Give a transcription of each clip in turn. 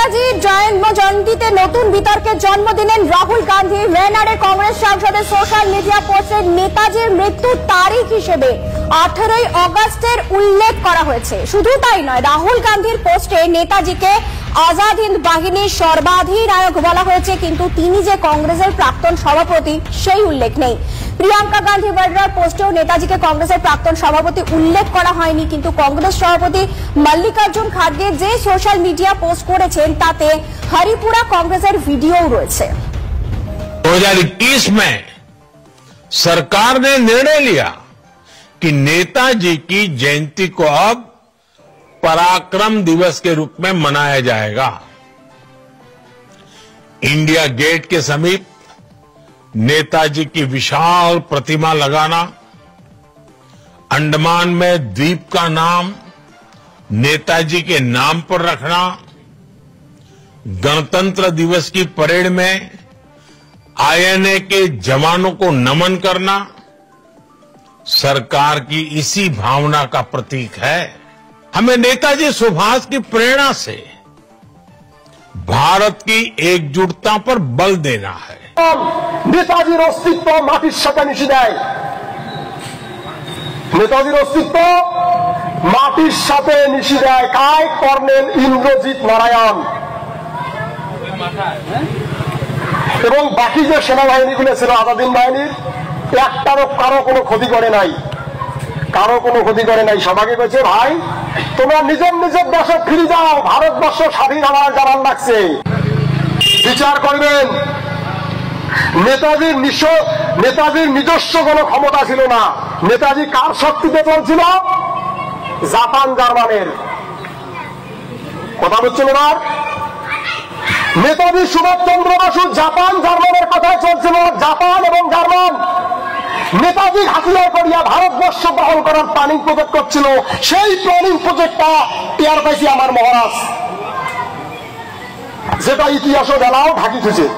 নেতাজির জন্মজয়ন্তীতে নতুন বিতর্কের জন্ম দিলেন রাহুল গান্ধী। ওয়েনারে কংগ্রেস সাংসদের সোশ্যাল মিডিয়া পোস্টে নেতাজির মৃত্যুর তারিখ হিসেবে 18 আগস্টের উল্লেখ করা হয়েছে। শুধু তাই নয়, রাহুল গান্ধীর পোস্টে নেতাজিকে আজাদ হিন্দ বাহিনীর সর্বাধিনায়ক বলা হয়েছে, কিন্তু তিনি যে কংগ্রেসের প্রাক্তন সভাপতি সেই উল্লেখ নেই। প্রিয়াঙ্কা গান্ধী বাড্রার পোস্টেও নেতাজিকে কংগ্রেসের প্রাক্তন সভাপতি উল্লেখ করা হয়নি, কিন্তু কংগ্রেস সভাপতি মল্লিকার্জুন খাড়গে যে সোশ্যাল মিডিয়া পোস্ট করেছেন তাতে হরিপুরা कांग्रेसের ভিডিও রয়েছে। 2021 में सरकार ने निर्णय लिया कि नेताजी की जयंती को अब पराक्रम दिवस के रूप में मनाया जाएगा। इंडिया गेट के समीप नेताजी की विशाल प्रतिमा लगाना, अंडमान में द्वीप का नाम नेताजी के नाम पर रखना, गणतंत्र दिवस की परेड में आईएनए के जवानों को नमन करना सरकार की इसी भावना का प्रतीक है। हमें नेताजी सुभाष की प्रेरणा से भारत की एकजुटता पर बल देना है। নেতাজির অস্তিত্ব মাটির সাথে মিশে দেয়, নেতাজির অস্তিত্ব মাটির সাথে মিশে দেয় কায় কর্নেল ইন্দ্রজিৎ নারায়ণ এবং বাকি যে সেনাবাহিনীগুলো ছিল আজাদ হিন্দ বাহিনীর, একটারও কারো কোনো ক্ষতি করে নাই, কারো কোনো ক্ষতি করে নাই। সবাইকে বলছে, ভাই তোমরা নিজের নিজের দেশে ফিরে যাও, ভারতবর্ষ স্বাধীন হওয়ার জানান লাগছে। বিচার করবেন, নেতাজির নিজস্ব কোনো ক্ষমতা ছিল না। নেতাজি কার শক্তিতে চলছিল? জাপান জার্মানের। কথা বলছেন এবার? নেতাজি সুভাষচন্দ্র বসু জাপান জার্মানের কথায় চলছিল। জাপান এবং জার্মান নেতাজি হাতিয়ার করিয়া ভারতবর্ষ দখল করার প্ল্যানিং প্রজেক্ট করছিল। সেই প্ল্যানিং প্রজেক্টটা টের পাইছি আমার মহারাজ, যেটা ইতিহাসও বেলাও ঢাকি থুছে।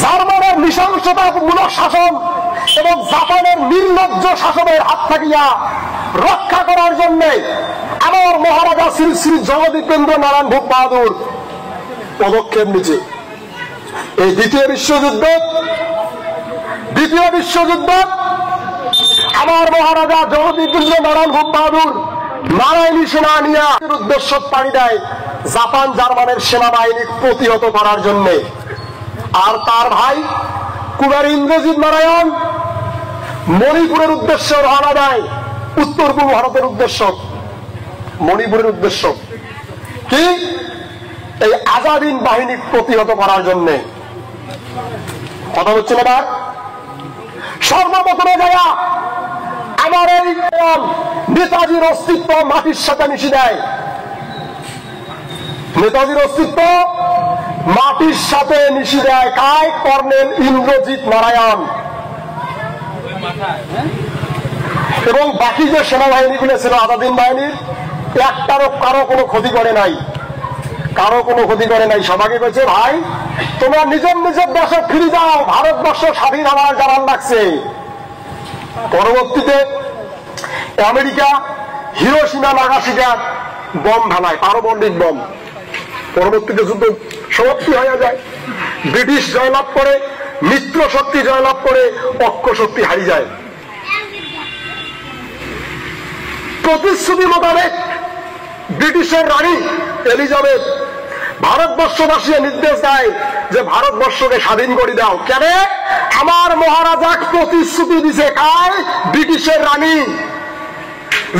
জার্মানের নৃশংসতামূলক শাসন এবং জাপানের নির্লজ্জ শাসনের হাত থাকিয়া রক্ষা করার জন্য আমার মহারাজা শ্রী শ্রী জগদীপেন্দ্র নারায়ণ ভূপ বাহাদুর পদক্ষেপ নিচ্ছে। এই দ্বিতীয় বিশ্বযুদ্ধ আমার মহারাজা জগদীপেন্দ্র নারায়ণ ভূপ বাহাদুর নারায়ণী সেনা নিয়ে উদ্দেশ্য পাড়ি দেয় জাপান জার্মানের সেনাবাহিনী প্রতিহত করার জন্য। আর তার ভাই কুমার ইন্দ্রজিৎ নারায়ণ মণিপুরের উদ্দেশ্যে রওনা দেয়, উত্তর পূর্ব ভারতের উদ্দেশ্য, মণিপুরের উদ্দেশ্য কি? এই আজাদ হিন্দ বাহিনী প্রতিহত করার জন্য। কথা হচ্ছে না? সর্বপ্রথমে যারা আমার এই নেতাজির অস্তিত্ব মাটির সাথে মিশে দেয়, নেতাজির অস্তিত্ব মাটির সাথে মিশে দেয় কায় কর্নেল ইন্দ্রজিৎ নারায়ণ এবং বাকি যে সেনাবাহিনীগুলো ছিল আজাদ হিন্দ বাহিনীর, একটারও কারো কোনো ক্ষতি করে নাই, কারো কোনো ক্ষতি করে নাই। সবাইকে বলছে, ভাই তোমরা নিজের নিজের দেশে ফিরে যাও, ভারতবর্ষ স্বাধীন হওয়ার জানান লাগছে। পরবর্তীতে আমেরিকা হিরোশিমা নাগাসাকিতে বম ঢালায়, পারমাণবিক বম। পরবর্তীতে যুদ্ধ সমাপ্তি হয়ে যায়, ব্রিটিশ জয়লাভ করে, মিত্র শক্তি জয়লাভ করে, পক্ষ শক্তি হারিয়ে যায়। প্রতিশ্রুতি মোতাবেক ব্রিটিশের রানী এলিজাবেথ ভারতবর্ষবাসী নির্দেশ দেয় যে ভারতবর্ষকে স্বাধীন করে দাও। কেন? আমার মহারাজা প্রতিশ্রুতি দিছে কায় ব্রিটিশের রানী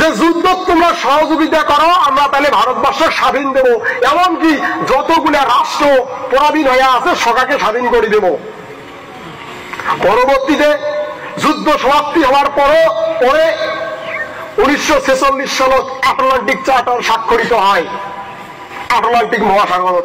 যে যুদ্ধ তোমরা সহযোগিতা করো, আমরা তাহলে ভারতবর্ষ স্বাধীন দেব, এমনকি যতগুলা রাষ্ট্র পরাধীন হয়ে আছে সবাইকে স্বাধীন করে দেব। পরবর্তীতে যুদ্ধ সমাপ্তি হওয়ার পরে 1946 সালত আটলান্টিক চার্টার স্বাক্ষরিত হয়, আটলান্টিক মহাসাগর।